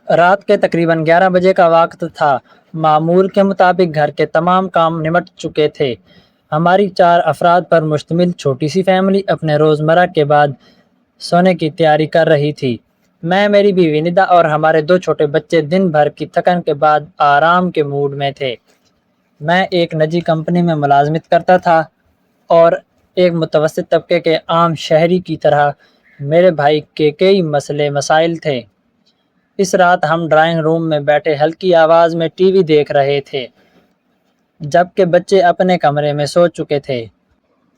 رات کے تقریباً 11 بجے کا وقت تھا۔ معمول کے مطابق گھر کے تمام کام نمٹ چکے تھے۔ ہماری 4 افراد پر مشتمل چھوٹی سی فیملی اپنے روزمرہ کے بعد سونے کی تیاری کر رہی تھی۔ میں، میری بیوی ندا اور ہمارے 2 چھوٹے بچے دن بھر کی تھکن کے بعد آرام کے موڈ میں تھے۔ میں ایک نجی کمپنی میں ملازمت کرتا تھا اور ایک متوسط طبقے کے عام شہری کی طرح میرے بھائی کے کئی مسائل تھے۔ اس رات ہم ڈرائنگ روم میں بیٹھے ہلکی آواز میں ٹی وی دیکھ رہے تھے، جبکہ بچے اپنے کمرے میں سو چکے تھے۔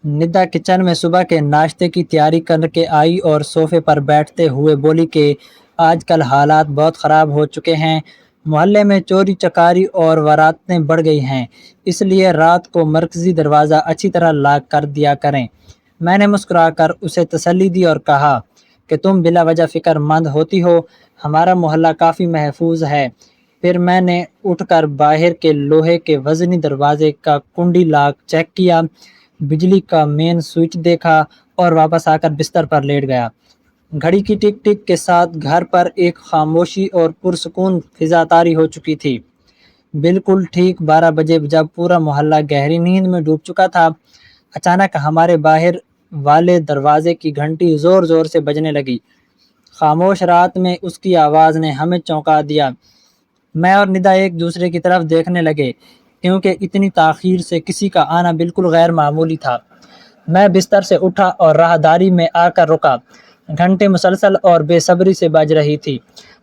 ندا کچن میں صبح کے ناشتے کی تیاری کر کے آئی اور صوفے پر بیٹھتے ہوئے بولی کہ آج کل حالات بہت خراب ہو چکے ہیں، محلے میں چوری چکاری اور واراتیں بڑھ گئی ہیں، اس لیے رات کو مرکزی دروازہ اچھی طرح لاک کر دیا کریں۔ میں نے مسکرا کر اسے تسلی دی اور کہا کہ تم بلا وجہ فکر مند ہوتی ہو، ہمارا محلہ کافی محفوظ ہے۔ پھر میں نے اٹھ کر باہر کے لوہے کے وزنی دروازے کا کنڈی لاک چیک کیا، بجلی کا مین سوئچ دیکھا اور واپس آ کر بستر پر لیٹ گیا۔ گھڑی کی ٹک ٹک کے ساتھ گھر پر ایک خاموشی اور پرسکون فضا طاری ہو چکی تھی۔ بالکل ٹھیک 12 بجے جب پورا محلہ گہری نیند میں ڈوب چکا تھا، اچانک ہمارے باہر والے دروازے کی گھنٹی زور زور سے بجنے لگی۔ خاموش رات میں اس کی آواز نے ہمیں چونکا دیا۔ میں اور ندا ایک دوسرے کی طرف دیکھنے لگے، کیونکہ اتنی تاخیر سے کسی کا آنا بالکل غیر معمولی تھا۔ میں بستر سے اٹھا اور راہداری میں آ کر رکا۔ گھنٹی مسلسل اور بے صبری سے بج رہی تھی،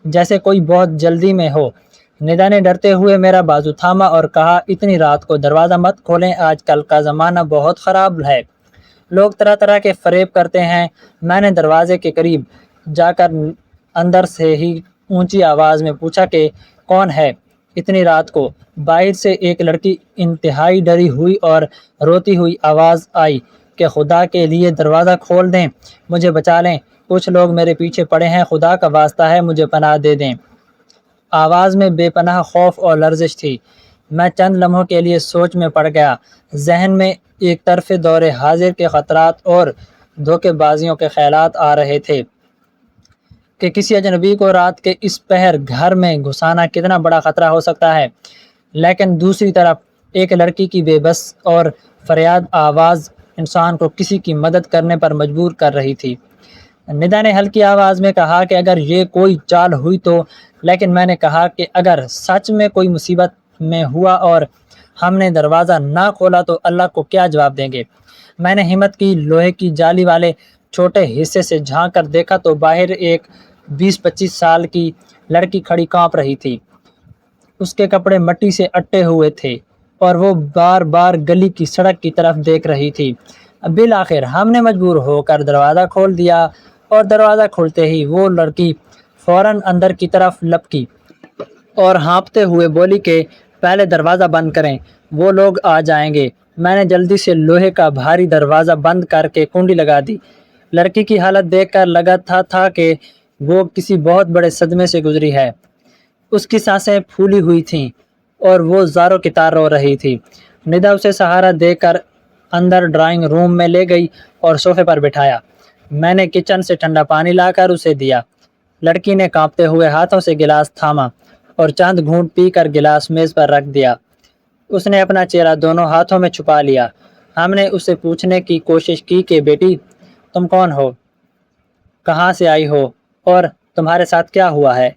جیسے کوئی بہت جلدی میں ہو۔ ندا نے ڈرتے ہوئے میرا بازو تھاما اور کہا، اتنی رات کو دروازہ مت کھولیں، آج کل کا زمانہ بہت خراب ہے، لوگ طرح طرح کے فریب کرتے ہیں۔ میں نے دروازے کے قریب جا کر اندر سے ہی اونچی آواز میں پوچھا کہ کون ہے؟ اتنی رات کو؟ باہر سے ایک لڑکی انتہائی ڈری ہوئی اور روتی ہوئی آواز آئی کہ خدا کے لیے دروازہ کھول دیں، مجھے بچا لیں، کچھ لوگ میرے پیچھے پڑے ہیں، خدا کا واسطہ ہے مجھے پناہ دے دیں۔ آواز میں بے پناہ خوف اور لرزش تھی۔ میں چند لمحوں کے لیے سوچ میں پڑ گیا۔ ذہن میں ایک طرف دور حاضر کے خطرات اور دھوکے بازیوں کے خیالات آ رہے تھے کہ کسی اجنبی کو رات کے اس پہر گھر میں گھسانا کتنا بڑا خطرہ ہو سکتا ہے، لیکن دوسری طرف ایک لڑکی کی بے بس اور فریاد آواز انسان کو کسی کی مدد کرنے پر مجبور کر رہی تھی۔ ندا نے ہلکی آواز میں کہا کہ اگر یہ کوئی چال ہوئی تو، لیکن میں نے کہا کہ اگر سچ میں کوئی مصیبت میں ہوا اور ہم نے دروازہ نہ کھولا تو اللہ کو کیا جواب دیں گے؟ میں نے ہمت کی، لوہے کی جالی والے چھوٹے حصے سے جھانک کر دیکھا تو باہر ایک 20-25 سال کی لڑکی کھڑی کانپ رہی تھی۔ اس کے کپڑے مٹی سے اٹے ہوئے تھے اور وہ بار بار گلی کی سڑک کی طرف دیکھ رہی تھی۔ بالآخر ہم نے مجبور ہو کر دروازہ کھول دیا اور دروازہ کھلتے ہی وہ لڑکی فوراً اندر کی طرف لپکی اور ہانپتے ہوئے بولی کہ پہلے دروازہ بند کریں، وہ لوگ آ جائیں گے۔ میں نے جلدی سے لوہے کا بھاری دروازہ بند کر کے کنڈی لگا دی۔ لڑکی کی حالت دیکھ کر لگا تھا کہ وہ کسی بہت بڑے صدمے سے گزری ہے۔ اس کی سانسیں پھولی ہوئی تھیں اور وہ زاروں کی طرح رو رہی تھی۔ ندا اسے سہارا دے کر اندر ڈرائنگ روم میں لے گئی اور صوفے پر بٹھایا۔ میں نے کچن سے ٹھنڈا پانی لا کر اسے دیا۔ لڑکی نے کانپتے ہوئے ہاتھوں سے گلاس تھاما اور چند گھونٹ پی کر گلاس میز پر رکھ دیا۔ اس نے اپنا چہرہ دونوں ہاتھوں میں چھپا لیا۔ ہم نے اسے پوچھنے کی کوشش کی کہ بیٹی، تم کون ہو؟ کہاں سے آئی ہو؟ اور تمہارے ساتھ کیا ہوا ہے؟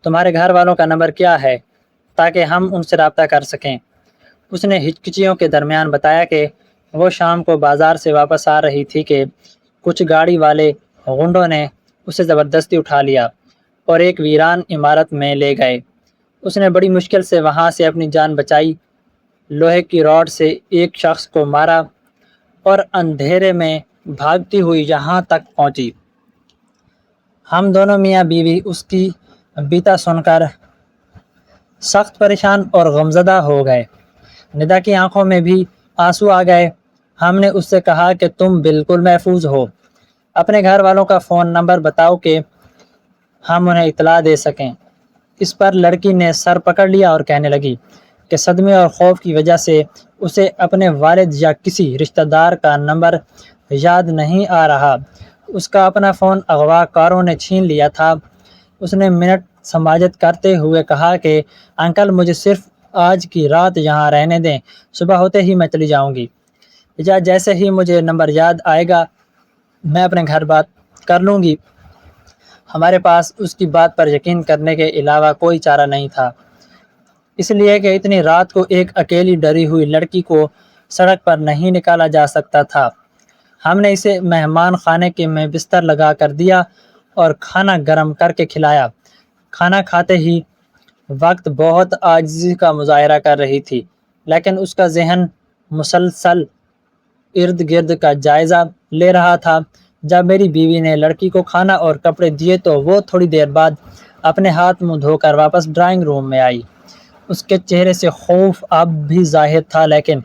تمہارے گھر والوں کا نمبر کیا ہے تاکہ ہم ان سے رابطہ کر سکیں؟ اس نے ہچکچیوں کے درمیان بتایا کہ وہ شام کو بازار سے واپس آ رہی تھی کہ کچھ گاڑی والے غنڈوں نے اسے زبردستی اٹھا لیا اور ایک ویران عمارت میں لے گئے۔ اس نے بڑی مشکل سے وہاں سے اپنی جان بچائی، لوہے کی راڈ سے ایک شخص کو مارا اور اندھیرے میں بھاگتی ہوئی یہاں تک پہنچی۔ ہم دونوں میاں بیوی اس کی بیتا سن کر سخت پریشان اور غمزدہ ہو گئے۔ ندا کی آنکھوں میں بھی آنسو آ گئے۔ ہم نے اس سے کہا کہ تم بالکل محفوظ ہو، اپنے گھر والوں کا فون نمبر بتاؤ کہ ہم انہیں اطلاع دے سکیں۔ اس پر لڑکی نے سر پکڑ لیا اور کہنے لگی کہ صدمے اور خوف کی وجہ سے اسے اپنے والد یا کسی رشتہ دار کا نمبر یاد نہیں آ رہا۔ اس کا اپنا فون اغوا کاروں نے چھین لیا تھا۔ اس نے منٹ سماجت کرتے ہوئے کہا کہ انکل مجھے صرف آج کی رات یہاں رہنے دیں، صبح ہوتے ہی میں چلی جاؤں گی، یا جیسے ہی مجھے نمبر یاد آئے گا میں اپنے گھر بات کر لوں گی۔ ہمارے پاس اس کی بات پر یقین کرنے کے علاوہ کوئی چارہ نہیں تھا، اس لیے کہ اتنی رات کو ایک اکیلی ڈری ہوئی لڑکی کو سڑک پر نہیں نکالا جا سکتا تھا۔ ہم نے اسے مہمان خانے کے میں بستر لگا کر دیا اور کھانا گرم کر کے کھلایا۔ کھانا کھاتے ہی وقت بہت عاجزی کا مظاہرہ کر رہی تھی، لیکن اس کا ذہن مسلسل ارد گرد کا جائزہ لے رہا تھا۔ جب میری بیوی نے لڑکی کو کھانا اور کپڑے دیے تو وہ تھوڑی دیر بعد اپنے ہاتھ منہ دھو کر واپس ڈرائنگ روم میں آئی۔ اس کے چہرے سے خوف اب بھی ظاہر تھا، لیکن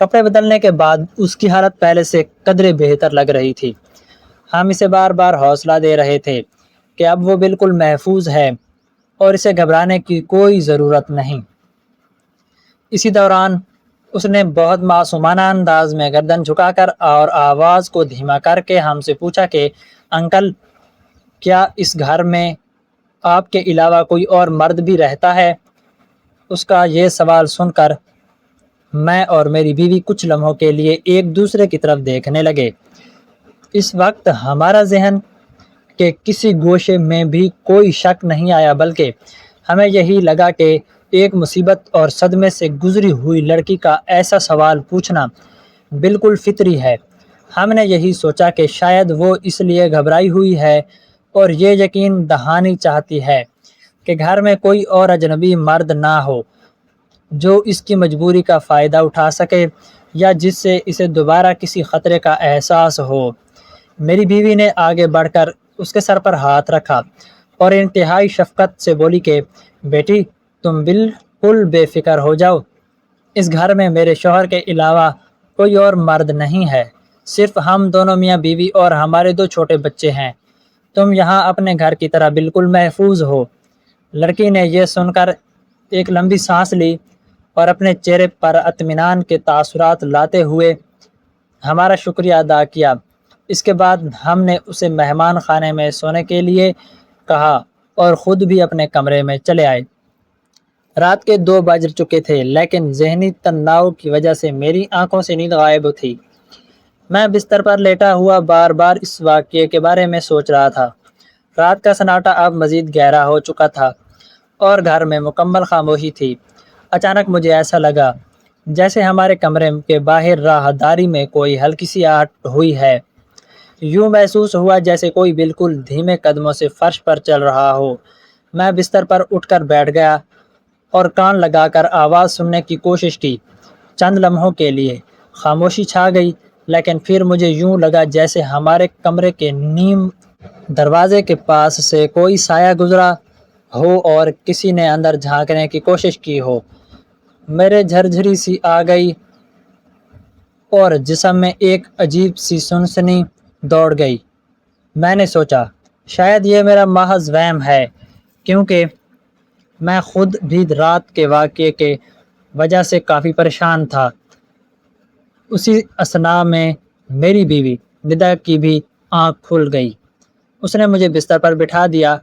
کپڑے بدلنے کے بعد اس کی حالت پہلے سے قدرے بہتر لگ رہی تھی۔ ہم اسے بار بار حوصلہ دے رہے تھے کہ اب وہ بالکل محفوظ ہے اور اسے گھبرانے کی کوئی ضرورت نہیں۔ اسی دوران اس نے بہت معصومانہ انداز میں گردن جھکا کر اور آواز کو دھیما کر کے ہم سے پوچھا کہ انکل کیا اس گھر میں آپ کے علاوہ کوئی اور مرد بھی رہتا ہے؟ اس کا یہ سوال سن کر میں اور میری بیوی کچھ لمحوں کے لیے ایک دوسرے کی طرف دیکھنے لگے۔ اس وقت ہمارا ذہن کے کسی گوشے میں بھی کوئی شک نہیں آیا، بلکہ ہمیں یہی لگا کہ ایک مصیبت اور صدمے سے گزری ہوئی لڑکی کا ایسا سوال پوچھنا بالکل فطری ہے۔ ہم نے یہی سوچا کہ شاید وہ اس لیے گھبرائی ہوئی ہے اور یہ یقین دہانی چاہتی ہے کہ گھر میں کوئی اور اجنبی مرد نہ ہو جو اس کی مجبوری کا فائدہ اٹھا سکے یا جس سے اسے دوبارہ کسی خطرے کا احساس ہو۔ میری بیوی نے آگے بڑھ کر اس کے سر پر ہاتھ رکھا اور انتہائی شفقت سے بولی کہ بیٹی تم بالکل بے فکر ہو جاؤ، اس گھر میں میرے شوہر کے علاوہ کوئی اور مرد نہیں ہے، صرف ہم دونوں میاں بیوی اور ہمارے 2 چھوٹے بچے ہیں، تم یہاں اپنے گھر کی طرح بالکل محفوظ ہو۔ لڑکی نے یہ سن کر ایک لمبی سانس لی اور اپنے چہرے پر اطمینان کے تاثرات لاتے ہوئے ہمارا شکریہ ادا کیا۔ اس کے بعد ہم نے اسے مہمان خانے میں سونے کے لیے کہا اور خود بھی اپنے کمرے میں چلے آئے۔ رات کے 2 بج چکے تھے، لیکن ذہنی تناؤ کی وجہ سے میری آنکھوں سے نیند غائب تھی۔ میں بستر پر لیٹا ہوا بار بار اس واقعے کے بارے میں سوچ رہا تھا۔ رات کا سناٹا اب مزید گہرا ہو چکا تھا اور گھر میں مکمل خاموشی تھی۔ اچانک مجھے ایسا لگا جیسے ہمارے کمرے کے باہر راہداری میں کوئی ہلکی سی آہٹ ہوئی ہے۔ یوں محسوس ہوا جیسے کوئی بالکل دھیمے قدموں سے فرش پر چل رہا ہو۔ میں بستر پر اٹھ کر بیٹھ گیا اور کان لگا کر آواز سننے کی کوشش کی۔ چند لمحوں کے لیے خاموشی چھا گئی، لیکن پھر مجھے یوں لگا جیسے ہمارے کمرے کے نیم دروازے کے پاس سے کوئی سایہ گزرا ہو اور کسی نے اندر جھانکنے کی کوشش کی ہو۔ میرے جھرجھری سی آ گئی اور جسم میں ایک عجیب سی سنسنی دوڑ گئی۔ میں نے سوچا شاید یہ میرا محض وہم ہے، کیونکہ میں خود بھی رات کے واقعے کے وجہ سے کافی پریشان تھا۔ اسی اثناء میں میری بیوی ندا کی بھی آنکھ کھل گئی۔ اس نے مجھے بستر پر بٹھا دیا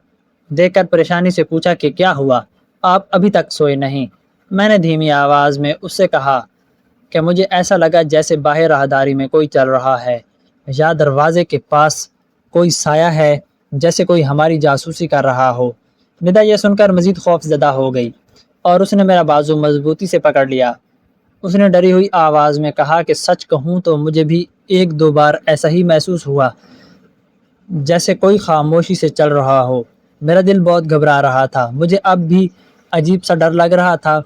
دیکھ کر پریشانی سے پوچھا کہ کیا ہوا، آپ ابھی تک سوئے نہیں؟ میں نے دھیمی آواز میں اس سے کہا کہ مجھے ایسا لگا جیسے باہر راہداری میں کوئی چل رہا ہے یا دروازے کے پاس کوئی سایہ ہے، جیسے کوئی ہماری جاسوسی کر رہا ہو۔ ندا یہ سن کر مزید خوف زدہ ہو گئی اور اس نے میرا بازو مضبوطی سے پکڑ لیا۔ اس نے ڈری ہوئی آواز میں کہا کہ سچ کہوں تو مجھے بھی 1-2 بار ایسا ہی محسوس ہوا جیسے کوئی خاموشی سے چل رہا ہو۔ میرا دل بہت گھبرا رہا تھا، مجھے اب بھی عجیب سا ڈر لگ رہا تھا۔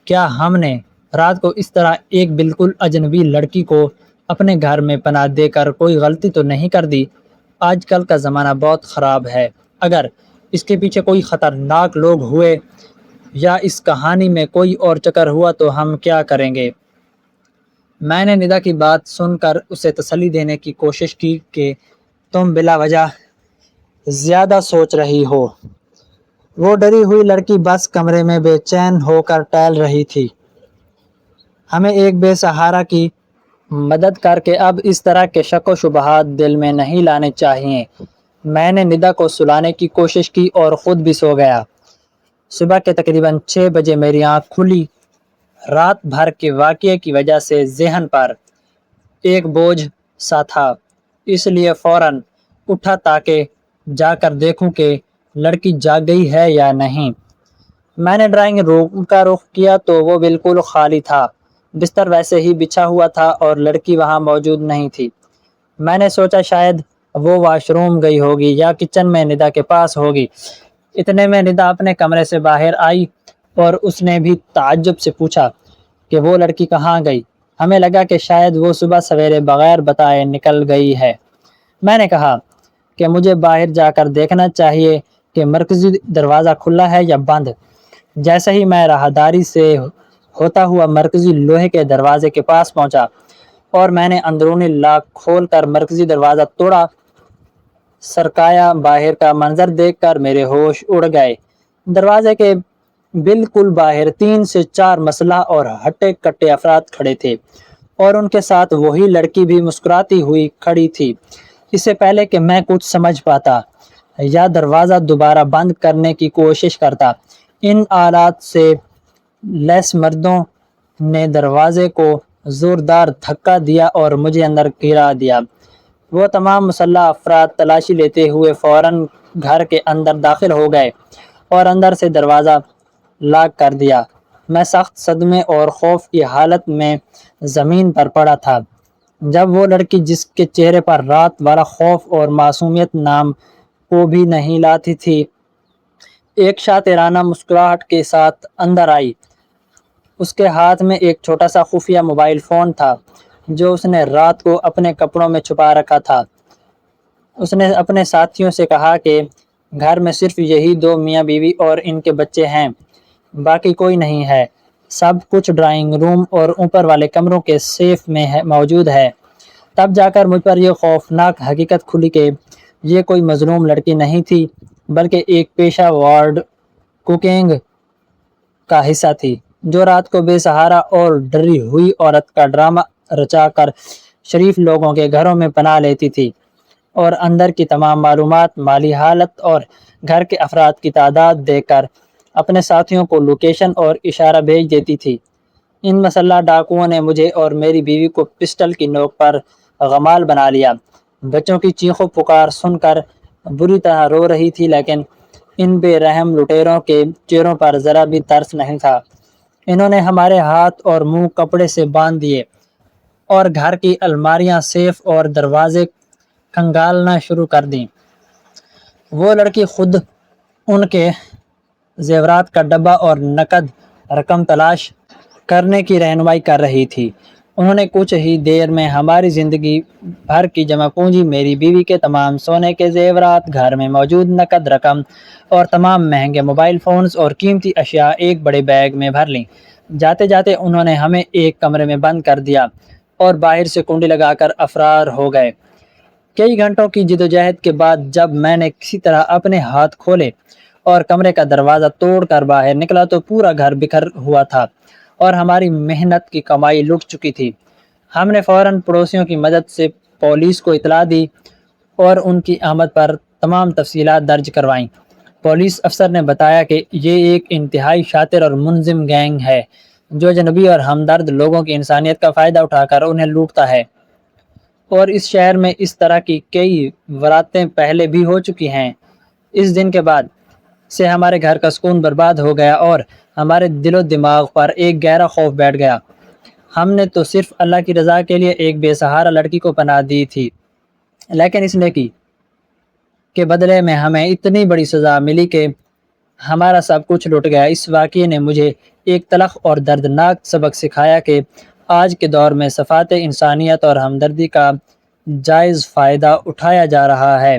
کیا ہم نے رات کو اس طرح ایک بالکل اجنبی لڑکی کو اپنے گھر میں پناہ دے کر کوئی غلطی تو نہیں کر دی؟ آج کل کا زمانہ بہت خراب ہے، اگر اس کے پیچھے کوئی خطرناک لوگ ہوئے یا اس کہانی میں کوئی اور چکر ہوا تو ہم کیا کریں گے؟ میں نے ندا کی بات سن کر اسے تسلی دینے کی کوشش کی کہ تم بلا وجہ زیادہ سوچ رہی ہو۔ وہ ڈری ہوئی لڑکی بس کمرے میں بے چین ہو کر ٹہل رہی تھی۔ ہمیں ایک بے سہارا کی مدد کر کے اب اس طرح کے شک و شبہات دل میں نہیں لانے چاہیے۔ میں نے ندا کو سلانے کی کوشش کی اور خود بھی سو گیا۔ صبح کے تقریباً 6 بجے میری آنکھ کھلی۔ رات بھر کے واقعے کی وجہ سے ذہن پر ایک بوجھ سا تھا، اس لیے فوراً اٹھا تاکہ جا کر دیکھوں کہ لڑکی جاگ گئی ہے یا نہیں۔ میں نے ڈرائنگ روم کا رخ کیا تو وہ بالکل خالی تھا، بستر ویسے ہی بچھا ہوا تھا اور لڑکی وہاں موجود نہیں تھی۔ میں نے سوچا شاید وہ واش روم گئی ہوگی یا کچن میں ندا کے پاس ہوگی۔ اتنے میں ندا اپنے کمرے سے باہر آئی اور اس نے بھی تعجب سے پوچھا کہ وہ لڑکی کہاں گئی۔ ہمیں لگا کہ شاید وہ صبح سویرے بغیر بتائے نکل گئی ہے۔ میں نے کہا کہ مجھے باہر جا کر دیکھنا چاہیے کہ مرکزی دروازہ کھلا ہے یا بند۔ جیسے ہی میں راہداری سے ہوتا ہوا مرکزی لوہے کے دروازے کے پاس پہنچا اور میں نے اندرونی لاک کھول کر مرکزی دروازہ توڑا، سرکایا باہر کا منظر دیکھ کر میرے ہوش اڑ گئے۔ دروازے کے بالکل باہر 3 سے 4 مسلح اور ہٹے کٹے افراد کھڑے تھے اور ان کے ساتھ وہی لڑکی بھی مسکراتی ہوئی کھڑی تھی۔ اس سے پہلے کہ میں کچھ سمجھ پاتا یا دروازہ دوبارہ بند کرنے کی کوشش کرتا، ان آلات سے لیس مردوں نے دروازے کو زوردار دھکا دیا اور مجھے اندر گرا دیا۔ وہ تمام مسلح افراد تلاشی لیتے ہوئے فوراً گھر کے اندر داخل ہو گئے اور اندر سے دروازہ لاک کر دیا۔ میں سخت صدمے اور خوف کی حالت میں زمین پر پڑا تھا۔ جب وہ لڑکی جس کے چہرے پر رات والا خوف اور معصومیت نام کو بھی نہیں لاتی تھی، ایک شاطرانہ مسکراہٹ کے ساتھ اندر آئی۔ اس کے ہاتھ میں ایک چھوٹا سا خفیہ موبائل فون تھا جو اس نے رات کو اپنے کپڑوں میں چھپا رکھا تھا۔ اس نے اپنے ساتھیوں سے کہا کہ گھر میں صرف یہی 2 میاں بیوی اور ان کے بچے ہیں، باقی کوئی نہیں ہے۔ سب کچھ ڈرائنگ روم اور اوپر والے کمروں کے سیف میں موجود ہے۔ تب جا کر مجھ پر یہ خوفناک حقیقت کھلی کہ یہ کوئی مظلوم لڑکی نہیں تھی بلکہ ایک پیشہ وارڈ کوکنگ کا حصہ تھی جو رات کو بے سہارا اور ڈری ہوئی عورت کا ڈرامہ رچا کر شریف لوگوں کے گھروں میں پناہ لیتی تھی اور اندر کی تمام معلومات، مالی حالت اور گھر کے افراد کی تعداد دے کر اپنے ساتھیوں کو لوکیشن اور اشارہ بھیج دیتی تھی۔ ان مسلح ڈاکوؤں نے مجھے اور میری بیوی کو پسٹل کی نوک پر غمال بنا لیا۔ بچوں کی چیخو پکار سن کر بری طرح رو رہی تھی، لیکن ان بے رحم لٹیروں کے چہروں پر ذرا بھی ترس نہیں تھا۔ انہوں نے ہمارے ہاتھ اور منہ کپڑے سے باندھ دیے اور گھر کی الماریاں، سیف اور دروازے کھنگالنا شروع کر دیں۔ وہ لڑکی خود ان کے زیورات کا ڈبہ اور نقد رقم تلاش کرنے کی رہنمائی کر رہی تھی۔ انہوں نے کچھ ہی دیر میں ہماری زندگی بھر کی جمع پونجی، میری بیوی کے تمام سونے کے زیورات، گھر میں موجود نقد رقم اور تمام مہنگے موبائل فونز اور قیمتی اشیاء ایک بڑے بیگ میں بھر لیں۔ جاتے جاتے انہوں نے ہمیں ایک کمرے میں بند کر دیا اور باہر سے کنڈی لگا کر فرار ہو گئے۔ کئی گھنٹوں کی جدوجہد کے بعد جب میں نے کسی طرح اپنے ہاتھ کھولے اور کمرے کا دروازہ توڑ کر باہر نکلا تو پورا گھر بکھر ہوا تھا اور ہماری محنت کی کمائی لٹ چکی تھی۔ ہم نے فوراً پڑوسیوں کی مدد سے پولیس کو اطلاع دی اور ان کی آمد پر تمام تفصیلات درج کروائیں۔ پولیس افسر نے بتایا کہ یہ ایک انتہائی شاطر اور منظم گینگ ہے جو اجنبی اور ہمدرد لوگوں کی انسانیت کا فائدہ اٹھا کر انہیں لوٹتا ہے، اور اس شہر میں اس طرح کی کئی وراتیں پہلے بھی ہو چکی ہیں۔ اس دن کے بعد سے ہمارے گھر کا سکون برباد ہو گیا اور ہمارے دل و دماغ پر ایک گہرا خوف بیٹھ گیا۔ ہم نے تو صرف اللہ کی رضا کے لیے ایک بے سہارا لڑکی کو پناہ دی تھی، لیکن اس نیکی کے بدلے میں ہمیں اتنی بڑی سزا ملی کہ ہمارا سب کچھ لٹ گیا۔ اس واقعے نے مجھے ایک تلخ اور دردناک سبق سکھایا کہ آج کے دور میں صفات انسانیت اور ہمدردی کا جائز فائدہ اٹھایا جا رہا ہے۔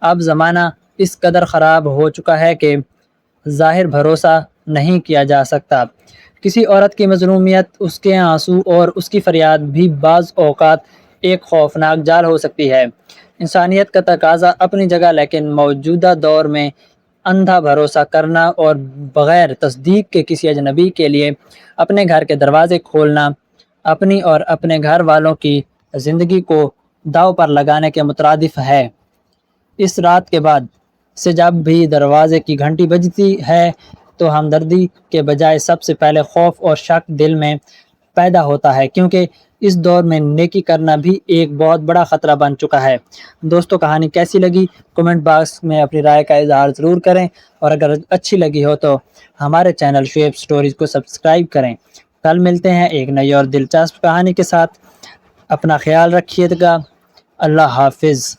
اب زمانہ اس قدر خراب ہو چکا ہے کہ ظاہر بھروسہ نہیں کیا جا سکتا۔ کسی عورت کی مظلومیت، اس کے آنسو اور اس کی فریاد بھی بعض اوقات ایک خوفناک جال ہو سکتی ہے۔ انسانیت کا تقاضا اپنی جگہ، لیکن موجودہ دور میں اندھا بھروسہ کرنا اور بغیر تصدیق کے کسی اجنبی کے لیے اپنے گھر کے دروازے کھولنا اپنی اور اپنے گھر والوں کی زندگی کو داؤ پر لگانے کے مترادف ہے۔ اس رات کے بعد سے جب بھی دروازے کی گھنٹی بجتی ہے تو ہمدردی کے بجائے سب سے پہلے خوف اور شک دل میں پیدا ہوتا ہے، کیونکہ اس دور میں نیکی کرنا بھی ایک بہت بڑا خطرہ بن چکا ہے۔ دوستو، کہانی کیسی لگی کمنٹ باکس میں اپنی رائے کا اظہار ضرور کریں، اور اگر اچھی لگی ہو تو ہمارے چینل شعیب سٹوریز کو سبسکرائب کریں۔ کل ملتے ہیں ایک نئی اور دلچسپ کہانی کے ساتھ۔ اپنا خیال رکھیے گا۔ اللہ حافظ۔